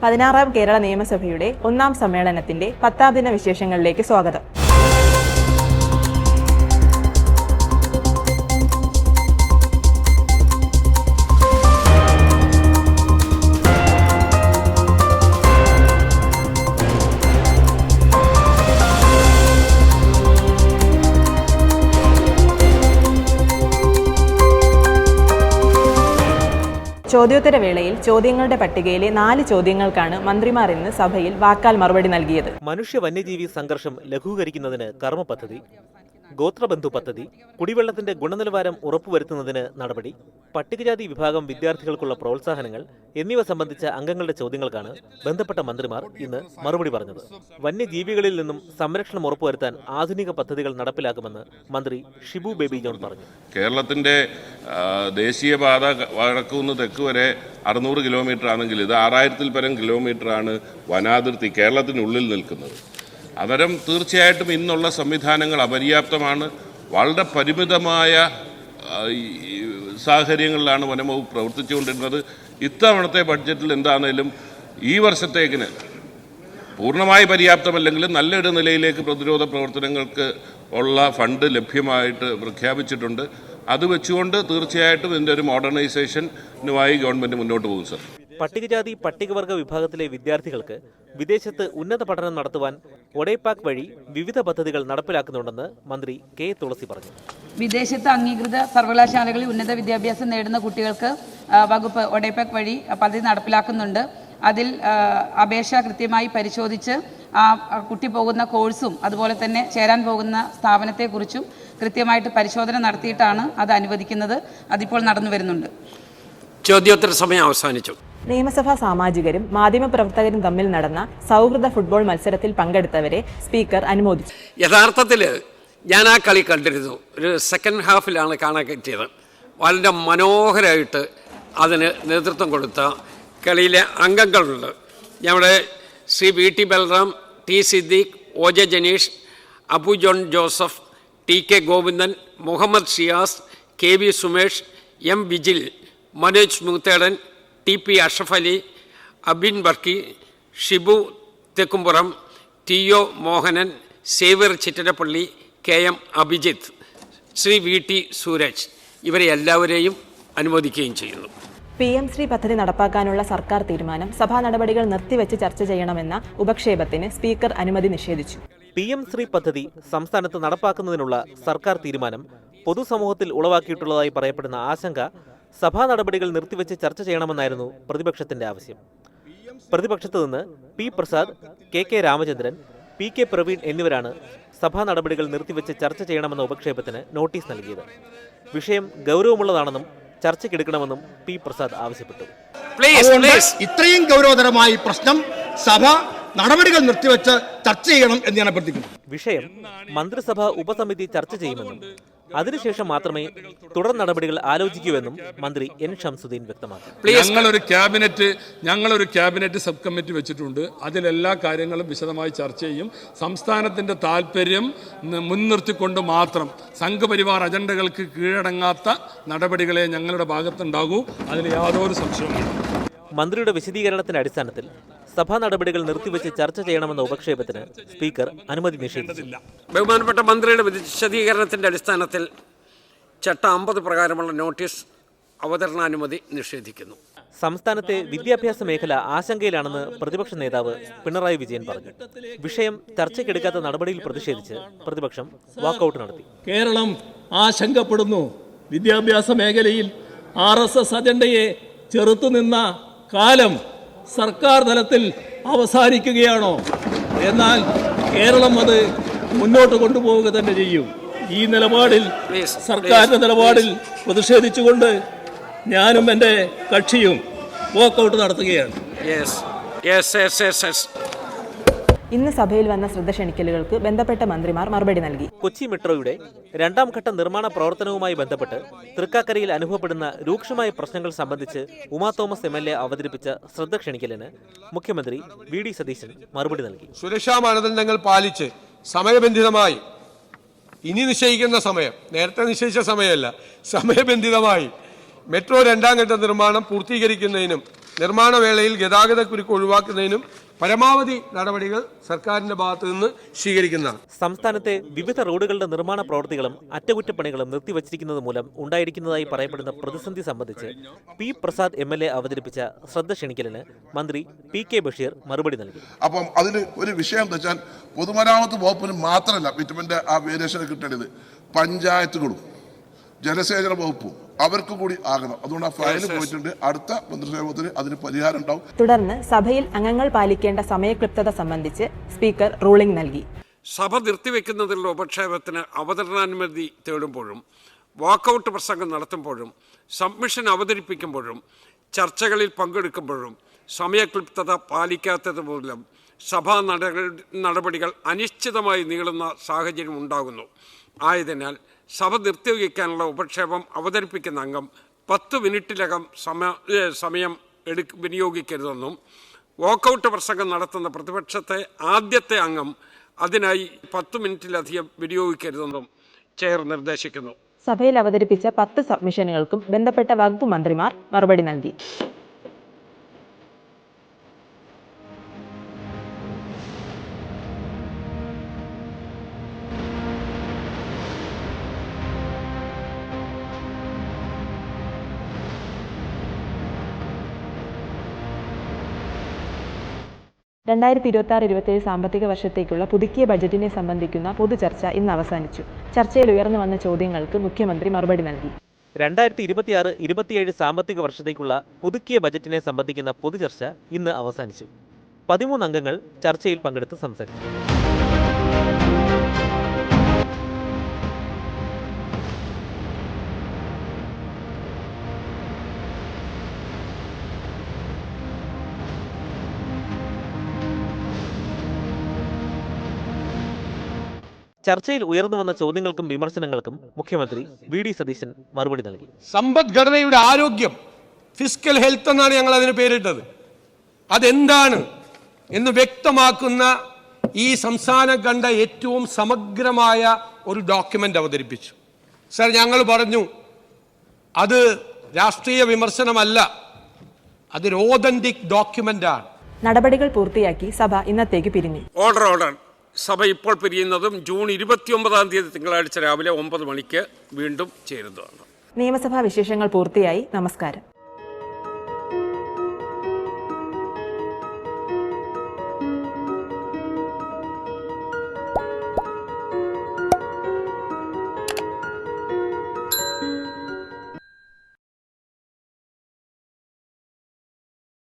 16ാം കേരള നിയമസഭയുടെ 1ാം സമ്മേളനത്തിന്റെ 10ാം ദിന വിശേഷങ്ങളിലേക്ക് സ്വാഗതം. ചോദ്യോത്തര വേളയിൽ ചോദ്യങ്ങളുടെ പട്ടികയിലെ 4 ചോദ്യങ്ങൾക്കാണ് മന്ത്രിമാർ ഇന്ന് സഭയിൽ വാക്കാൽ മറുപടി നൽകിയത്. മനുഷ്യ വന്യജീവി സംഘർഷം ലഘൂകരിക്കുന്നതിന് കർമ്മ പദ്ധതി, ഗോത്രബന്ധു പദ്ധതി, കുടിവെള്ളത്തിന്റെ ഗുണനിലവാരം ഉറപ്പുവരുത്തുന്നതിന് നടപടി, പട്ടികജാതി വിഭാഗം വിദ്യാർത്ഥികൾക്കുള്ള പ്രോത്സാഹനങ്ങൾ എന്നിവ സംബന്ധിച്ച അംഗങ്ങളുടെ ചോദ്യങ്ങൾക്കാണ് ബന്ധപ്പെട്ട മന്ത്രിമാർ ഇന്ന് മറുപടി പറഞ്ഞത്. വന്യജീവികളിൽ നിന്നും സംരക്ഷണം ഉറപ്പുവരുത്താൻ ആധുനിക പദ്ധതികൾ നടപ്പിലാക്കുമെന്ന് മന്ത്രി ഷിബു ബേബി ജോൺ പറഞ്ഞു. കേരളത്തിന്റെ ദേശീയപാത വടക്കുനിന്ന് തെക്ക് വരെ 600 കിലോമീറ്റർ ആണെങ്കിൽ ഇത് 6000-ൽ പരം കിലോമീറ്ററാണ് വനാതിർത്തി കേരളത്തിനുള്ളിൽ നിൽക്കുന്നത്. അന്നേരം തീർച്ചയായിട്ടും ഇന്നുള്ള സംവിധാനങ്ങൾ അപര്യാപ്തമാണ്. വളരെ പരിമിതമായ സാഹചര്യങ്ങളിലാണ് വനംവകുപ്പ് പ്രവർത്തിച്ചുകൊണ്ടിരുന്നത്. ഇത്തവണത്തെ ബഡ്ജറ്റിൽ എന്താണേലും ഈ വർഷത്തേക്കിന് പൂർണ്ണമായി പര്യാപ്തമല്ലെങ്കിലും നല്ലൊരു നിലയിലേക്ക് പ്രതിരോധ പ്രവർത്തനങ്ങൾക്ക് ഉള്ള ഫണ്ട് ലഭ്യമായിട്ട് പ്രഖ്യാപിച്ചിട്ടുണ്ട്. അത് വെച്ചുകൊണ്ട് തീർച്ചയായിട്ടും ഇതിൻ്റെ ഒരു മോഡേണൈസേഷനുമായി ഗവൺമെൻറ് മുന്നോട്ട് പോകും. സർ, പട്ടികജാതി പട്ടികവർഗ വിഭാഗത്തിലെ വിദ്യാർത്ഥികൾക്ക് വിദേശത്ത് ഉന്നത പഠനം നടത്തുവാൻ ഒഡേപാക് വഴി വിവിധ പദ്ധതികൾ നടപ്പിലാക്കുന്നുണ്ടെന്ന് മന്ത്രി കെ തുളസി പറഞ്ഞു. വിദേശത്ത് അംഗീകൃത സർവകലാശാലകളിൽ ഉന്നത വിദ്യാഭ്യാസം നേടുന്ന കുട്ടികൾക്ക് വകുപ്പ് ഒഡേപാക് വഴി പദ്ധതി നടപ്പിലാക്കുന്നുണ്ട്. അതിൽ അപേക്ഷ കൃത്യമായി പരിശോധിച്ച് ആ കുട്ടി പോകുന്ന കോഴ്സും അതുപോലെ തന്നെ ചേരാൻ പോകുന്ന സ്ഥാപനത്തെക്കുറിച്ചും കൃത്യമായിട്ട് പരിശോധന നടത്തിയിട്ടാണ് അത് അനുവദിക്കുന്നത്. അതിപ്പോൾ നടന്നു വരുന്നുണ്ട്. ചോദ്യോത്തര സമയം അവസാനിച്ചു. നിയമസഭാ സാമാജികരും മാധ്യമപ്രവർത്തകരും തമ്മിൽ നടന്ന സൗഹൃദ ഫുട്ബോൾ മത്സരത്തിൽ പങ്കെടുത്തവരെ സ്പീക്കർ അനുമോദിച്ചു. യഥാർത്ഥത്തിൽ ഞാൻ ആ കളി കണ്ടിരുന്നു. ഒരു സെക്കൻഡ് ഹാഫിലാണ് കാണാൻ പറ്റിയത്. വളരെ മനോഹരമായിട്ട് അതിന് നേതൃത്വം കൊടുത്ത കളിയിലെ അംഗങ്ങളുണ്ട്. നമ്മുടെ Shri V T Balram, T Siddique, O J Janeesh, Abu John Joseph, T K Govindan, Muhammad Shiyas, K V Sumesh, M Vijil, Manoj Muthedan, T P Ashraf Ali, Abin Barki, Shibu Thekkumpuram, T O Mohanan, Xavier Chittarappally, K M Abhijith, Shri V T Sooraj, ഇവരെ എല്ലാവരെയും അനുമോദിക്കുകയും ചെയ്യുന്നു. PM ശ്രീ പദ്ധതി നടപ്പാക്കാനുള്ള സർക്കാർ തീരുമാനം സഭാ നടപടികൾ നിർത്തിവെച്ച് ചർച്ച ചെയ്യണമെന്ന ഉപക്ഷേപത്തിന് സ്പീക്കർ അനുമതി നിഷേധിച്ചു. PM ശ്രീ പദ്ധതി സംസ്ഥാനത്ത് നടപ്പാക്കുന്നതിനുള്ള സർക്കാർ തീരുമാനം പൊതുസമൂഹത്തിൽ ഉളവാക്കിയിട്ടുള്ളതായി പറയപ്പെടുന്ന ആശങ്ക സഭാ നടപടികൾ നിർത്തിവെച്ച് ചർച്ച ചെയ്യണമെന്നായിരുന്നു പ്രതിപക്ഷത്തിന്റെ ആവശ്യം. പ്രതിപക്ഷത്തു നിന്ന് P Prasad, K Ramachandran, PK Praveen എന്നിവരാണ് സഭാ നടപടികൾ നിർത്തിവെച്ച് ചർച്ച ചെയ്യണമെന്ന ഉപക്ഷേപത്തിന് നോട്ടീസ് നൽകിയത്. വിഷയം ഗൗരവമുള്ളതാണെന്നും ചർച്ചയ്ക്കെടുക്കണമെന്നും പി പ്രസാദ് ആവശ്യപ്പെട്ടു. ഇത്രയും ഗൗരവതരമായ പ്രശ്നം സഭ നടപടികൾ നിർത്തിവെച്ച് ചർച്ച ചെയ്യണം എന്ന് ഞാൻ അഭ്യർത്ഥിക്കുന്നു. വിഷയം മന്ത്രിസഭ ഉപസമിതി ചർച്ച ചെയ്യുമെന്നും അതിനുശേഷം മാത്രമേ തുടർ നടപടികൾ ആലോചിക്കൂവെന്നും മന്ത്രി എൻ ഷംസുദ്ദീൻ വ്യക്തമാക്കി. ഞങ്ങളൊരു ക്യാബിനറ്റ് സബ് കമ്മിറ്റി വെച്ചിട്ടുണ്ട്. അതിലെല്ലാ കാര്യങ്ങളും വിശദമായി ചർച്ച ചെയ്യും. സംസ്ഥാനത്തിന്റെ താല്പര്യം മുൻനിർത്തിക്കൊണ്ട് മാത്രം സംഘപരിവാർ അജണ്ടകൾക്ക് കീഴടങ്ങാത്ത നടപടികളെ ഞങ്ങളുടെ ഭാഗത്തുണ്ടാകൂ. അതിന് യാതൊരു സംശയവുമില്ല. മന്ത്രിയുടെ വിശദീകരണത്തിന്റെ അടിസ്ഥാനത്തിൽ സഭാ നടപടികൾ നിർത്തിവെച്ച് ചർച്ച ചെയ്യണമെന്ന ഉപക്ഷേപത്തിന് സ്പീക്കർ അനുമതി നിഷേധിച്ചില്ല. ബഹുമാനപ്പെട്ട മന്ത്രിയുടെ വിശദീകരണത്തിന്റെ അടിസ്ഥാനത്തിൽ ചട്ടം 50 പ്രകാരമുള്ള നോട്ടീസ് അവതരണാനുമതി നിഷേധിക്കുന്നു. സംസ്ഥാനത്തെ വിദ്യാഭ്യാസ മേഖല ആശങ്കയിലാണെന്ന് പ്രതിപക്ഷ നേതാവ് പിണറായി വിജയൻ പറഞ്ഞു. വിഷയം ചർച്ചയ്ക്കെടുക്കാത്ത നടപടിയിൽ പ്രതിഷേധിച്ച് പ്രതിപക്ഷം വാക്കൌട്ട് നടത്തി. കേരളം ആശങ്കപ്പെടുന്നു. വിദ്യാഭ്യാസ മേഖലയിൽ RSS അജണ്ടയെ ചെറുത്തുനിന്ന കാലം സർക്കാർ തലത്തിൽ അവസാനിക്കുകയാണോ? എന്നാൽ കേരളം അത് മുന്നോട്ട് കൊണ്ടുപോവുക തന്നെ ചെയ്യും. ഈ നിലപാടിൽ, സർക്കാരിന്റെ നിലപാടിൽ പ്രതിഷേധിച്ചുകൊണ്ട് ഞാനും എൻ്റെ കക്ഷിയും വാക്കൗട്ട് നടത്തുകയാണ്. ഇന്ന് സഭയിൽ വന്ന ശ്രദ്ധ ക്ഷണിക്കലുകൾക്ക് ബന്ധപ്പെട്ട മന്ത്രിമാർ മറുപടി നൽകി. കൊച്ചി മെട്രോയുടെ 2ാം ഘട്ട നിർമ്മാണ പ്രവർത്തനവുമായി ബന്ധപ്പെട്ട് തൃക്കാക്കരയിൽ അനുഭവപ്പെടുന്ന രൂക്ഷമായ പ്രശ്നങ്ങൾ സംബന്ധിച്ച് ഉമാ തോമസ് MLA അവതരിപ്പിച്ച ശ്രദ്ധ ക്ഷണിക്കലിന് മുഖ്യമന്ത്രി VD സതീശൻ മറുപടി നൽകി. സുരക്ഷാ മാനദണ്ഡങ്ങൾ പാലിച്ച് സമയബന്ധിതമായി ഇനി നിശ്ചയിക്കുന്ന സമയം, നേരത്തെ നിശ്ചയിച്ച സമയമല്ല, സമയബന്ധിതമായി മെട്രോ 2ാം ഘട്ട നിർമ്മാണം പൂർത്തീകരിക്കുന്നതിനും നിർമ്മാണ വേളയിൽ ഗതാഗതക്കുരുക്ക് ഒഴിവാക്കുന്നതിനും പരമാവധി നടപടികൾ സർക്കാരിന്റെ ഭാഗത്തു നിന്ന് സ്വീകരിക്കുന്നതാണ്. സംസ്ഥാനത്തെ വിവിധ റോഡുകളുടെ നിർമ്മാണ പ്രവൃത്തികളും അറ്റകുറ്റപ്പണികളും നിർത്തിവച്ചിരിക്കുന്നത് മൂലം ഉണ്ടായിരിക്കുന്നതായി പറയപ്പെടുന്ന പ്രതിസന്ധി സംബന്ധിച്ച് പി പ്രസാദ് MLA അവതരിപ്പിച്ച ശ്രദ്ധ ക്ഷണിക്കലിന് മന്ത്രി PK ബഷീർ മറുപടി നൽകി. അപ്പം അതിൽ ഒരു വിഷയം എന്താ വെച്ചാൽ പൊതുമരാമത്ത് വകുപ്പിന് മാത്രമല്ല ബിറ്റുമിന്റെ ആ വേരിയേഷൻ കിട്ടേണ്ടത് പഞ്ചായത്തുകളും ജലസേചന വകുപ്പും അവർക്ക് കൂടി ആകണം. അതുകൊണ്ട് ആ ഫയൽ പോയിട്ടുണ്ട്. അടുത്ത മന്ത്രിസഭയിൽ അതിന് പരിഹാരം ഉണ്ടാവും. തുടർന്ന് സഭയിൽ അംഗങ്ങൾ പാലിക്കേണ്ട സമയക്ലിപ്തത സംബന്ധിച്ച് സ്പീക്കർ റൂളിംഗ് നൽകി. സഭ നിർത്തിവെക്കുന്നതിലുള്ള ഉപക്ഷേപത്തിന് അവതരണാനുമതി തേടുമ്പോഴും വാക്കൌട്ട് പ്രസംഗം നടത്തുമ്പോഴും സബ്മിഷൻ അവതരിപ്പിക്കുമ്പോഴും ചർച്ചകളിൽ പങ്കെടുക്കുമ്പോഴും സമയക്ലിപ്തത പാലിക്കാത്തത് മൂലം സഭാ നടപടികൾ അനിശ്ചിതമായി നീളുന്ന സാഹചര്യം ഉണ്ടാകുന്നു. ആയതിനാൽ സഭ നിർത്തിവെക്കാനുള്ള ഉപക്ഷേപം അവതരിപ്പിക്കുന്ന അംഗം 10 മിനിറ്റിലകം സമയം വിനിയോഗിക്കരുതെന്നും വാക്കൌട്ട് പ്രസംഗം നടത്തുന്ന പ്രതിപക്ഷത്തെ ആദ്യത്തെ അംഗം അതിനായി 10 മിനിറ്റിലധികം വിനിയോഗിക്കരുതെന്നും ചെയർ നിർദ്ദേശിക്കുന്നു. സഭയിൽ അവതരിപ്പിച്ച 10 സബ്മിഷനുകൾക്കും ബന്ധപ്പെട്ട വകുപ്പ് മന്ത്രിമാർ മറുപടി നൽകി. രണ്ടായിരത്തി 26-27 സാമ്പത്തിക വർഷത്തേക്കുള്ള പുതുക്കിയ ബജറ്റിനെ സംബന്ധിക്കുന്ന പൊതുചർച്ച ഇന്ന് അവസാനിച്ചു. ചർച്ചയിൽ ഉയർന്നു വന്ന ചോദ്യങ്ങൾക്ക് മുഖ്യമന്ത്രി മറുപടി നൽകി. 2026-27 സാമ്പത്തിക വർഷത്തേക്കുള്ള പുതുക്കിയ ബജറ്റിനെ സംബന്ധിക്കുന്ന പൊതുചർച്ച ഇന്ന് അവസാനിച്ചു. 13 അംഗങ്ങൾ ചർച്ചയിൽ പങ്കെടുത്ത് സംസാരിച്ചു. ചർച്ചയിൽ ഉയർന്നു വന്ന ചോദ്യങ്ങൾക്കും വിമർശനങ്ങൾക്കും മുഖ്യമന്ത്രി VD സതീശൻ മറുപടി നൽകി. സമ്പദ്ഘടനയുടെ ആരോഗ്യം, ഫിസ്ക്കൽ ഹെൽത്ത് എന്നാണ് ഞങ്ങൾ അതിന് പേരിട്ടത്. അതെന്താണ് എന്ന് വ്യക്തമാക്കുന്ന ഈ സംസ്ഥാനം കണ്ട ഏറ്റവും സമഗ്രമായ ഒരു ഡോക്യുമെന്റ് അവതരിപ്പിച്ചു. സർ, ഞങ്ങൾ പറഞ്ഞു അത് രാഷ്ട്രീയ വിമർശനമല്ല, അതൊരു ഓതന്റിക് ഡോക്യുമെന്റാണ്. നടപടികൾ പൂർത്തിയാക്കി സഭ ഇന്നത്തേക്ക് പിരിഞ്ഞു. ഓർഡർ. സഭ ഇപ്പോൾ പിരിയുന്നതും ജൂൺ 29 തിങ്കളാഴ്ച രാവിലെ 9 മണിക്ക് വീണ്ടും ചേരുന്നതാണ്. നിയമസഭാ വിശേഷങ്ങൾ പൂർത്തിയായി. നമസ്കാരം.